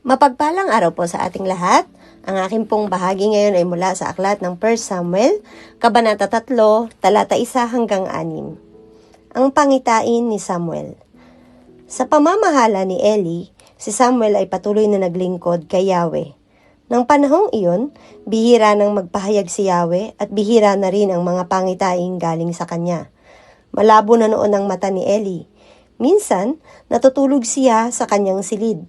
Mapagpalang araw po sa ating lahat. Ang aking pong bahagi ngayon ay mula sa aklat ng 1 Samuel, Kabanata 3, talata 1 hanggang 6. Ang pangitain ni Samuel. Sa pamamahala ni Eli, si Samuel ay patuloy na naglingkod kay Yahweh. Nang panahong iyon, bihira nang magpahayag si Yahweh at bihira na rin ang mga pangitain galing sa kanya. Malabo na noon ang mata ni Eli. Minsan, natutulog siya sa kanyang silid.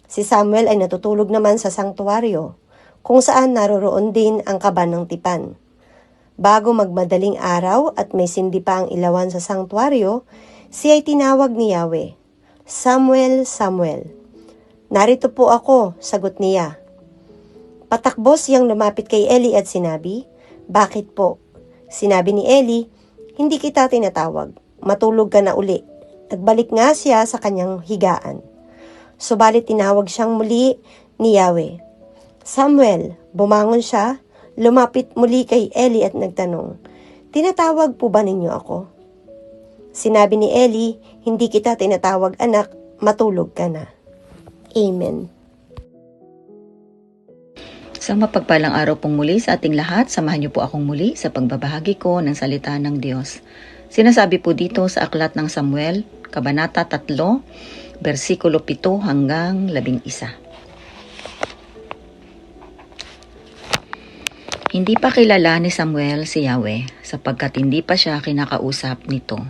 Si Samuel ay natutulog naman sa sanktuaryo, kung saan naroroon din ang kaban ng tipan. Bago magmadaling araw at may sindi pa ang ilawan sa sanktuaryo, siya ay tinawag ni Yahweh, "Samuel, Samuel." "Narito po ako," sagot niya. Patakbo siyang lumapit kay Eli at sinabi, "Bakit po?" Sinabi ni Eli, "Hindi kita tinatawag. Matulog ka na uli." Nagbalik nga siya sa kanyang higaan. Subalit tinawag siyang muli ni Yahweh. "Samuel," bumangon siya, lumapit muli kay Eli at nagtanong, "Tinatawag po ba ninyo ako?" Sinabi ni Eli, "Hindi kita tinatawag anak, matulog ka na." Amen. Sa mapagpalang araw pong muli sa ating lahat, samahan niyo po akong muli sa pagbabahagi ko ng salita ng Diyos. Sinasabi po dito sa aklat ng Samuel, Kabanata 3, versikulo 7 hanggang 11. Hindi pa kilala ni Samuel si Yahweh sapagkat hindi pa siya kinakausap nito.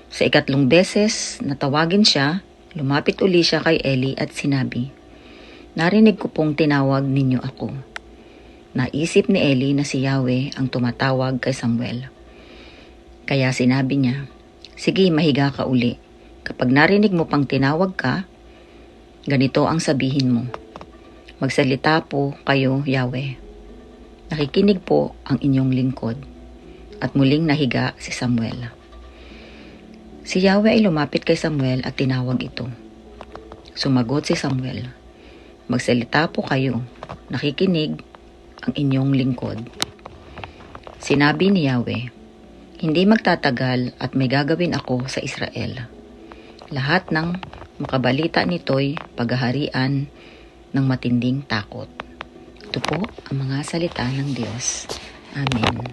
Sa ikatlong beses na tawagin siya, lumapit uli siya kay Eli at sinabi, "Narinig ko pong tinawag ninyo ako." Naisip ni Eli na si Yahweh ang tumatawag kay Samuel. Kaya sinabi niya, "Sige, mahiga ka uli. Kapag narinig mo pang tinawag ka, ganito ang sabihin mo, magsalita po kayo, Yahweh. Nakikinig po ang inyong lingkod." At muling nahiga si Samuel. Si Yahweh ay lumapit kay Samuel at tinawag ito. Sumagot si Samuel, "Magsalita po kayo, nakikinig ang inyong lingkod." Sinabi ni Yahweh, "Hindi magtatagal at may gagawin ako sa Israel. Lahat ng makabalita nito'y paghaharian ng matinding takot." Ito po ang mga salita ng Diyos. Amen.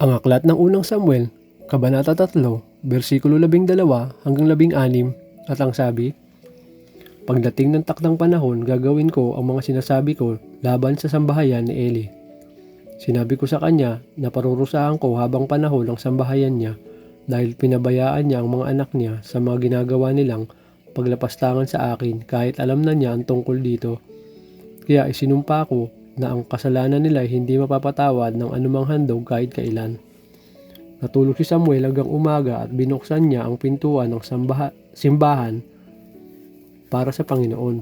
Ang aklat ng unang Samuel, Kabanata 3, versikulo 12 hanggang 16, at ang sabi, "Pagdating ng takdang panahon, gagawin ko ang mga sinasabi ko laban sa sambahayan ni Eli. Sinabi ko sa kanya na parurusahan ko habang panahon ang sambahayan niya dahil pinabayaan niya ang mga anak niya sa mga ginagawa nilang paglapastangan sa akin kahit alam na niya ang tungkol dito. Kaya isinumpa ko na ang kasalanan nila ay hindi mapapatawad ng anumang handog kahit kailan." Natulog si Samuel hanggang umaga at binuksan niya ang pintuan ng simbahan para sa Panginoon.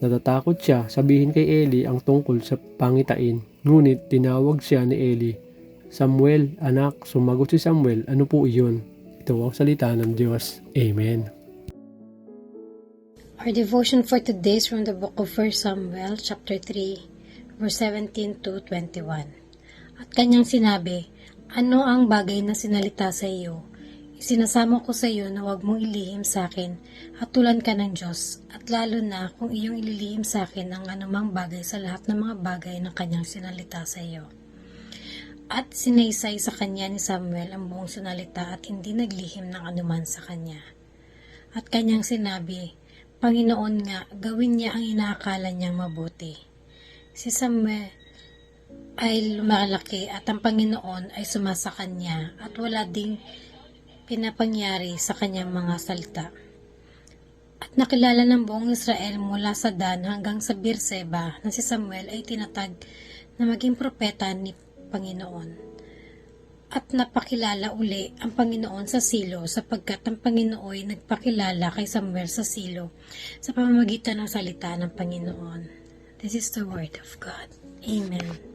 Natatakot siya sabihin kay Eli ang tungkol sa pangitain, ngunit tinawag siya ni Eli, "Samuel, anak." Sumagot si Samuel, "Ano po iyon?" Ito ang salita ng Diyos. Amen. Our devotion for today is from the book of 1 Samuel, chapter 3, verse 17 to 21. At kanyang sinabi, "Ano ang bagay na sinalita sa iyo? Isinasama ko sa iyo na huwag mong ilihim sa akin at tulan ka ng Diyos, at lalo na kung iyong ililihim sa akin ang anumang bagay sa lahat ng mga bagay na kanyang sinalita sa iyo." At sinaysay sa kanya ni Samuel ang buong sinalita at hindi naglihim ng anuman sa kanya. At kanyang sinabi, "Panginoon nga, gawin niya ang inaakala niyang mabuti." Si Samuel ay lumalaki at ang Panginoon ay sumasa kanya at wala ding pinapangyari sa kanyang mga salita. At nakilala ng buong Israel mula sa Dan hanggang sa Beerseba na si Samuel ay tinatag na maging propeta ni Panginoon. At napakilala uli ang Panginoon sa Silo sapagkat ang Panginoon ay nagpakilala kay Samuel sa Silo sa pamamagitan ng salita ng Panginoon. This is the word of God. Amen.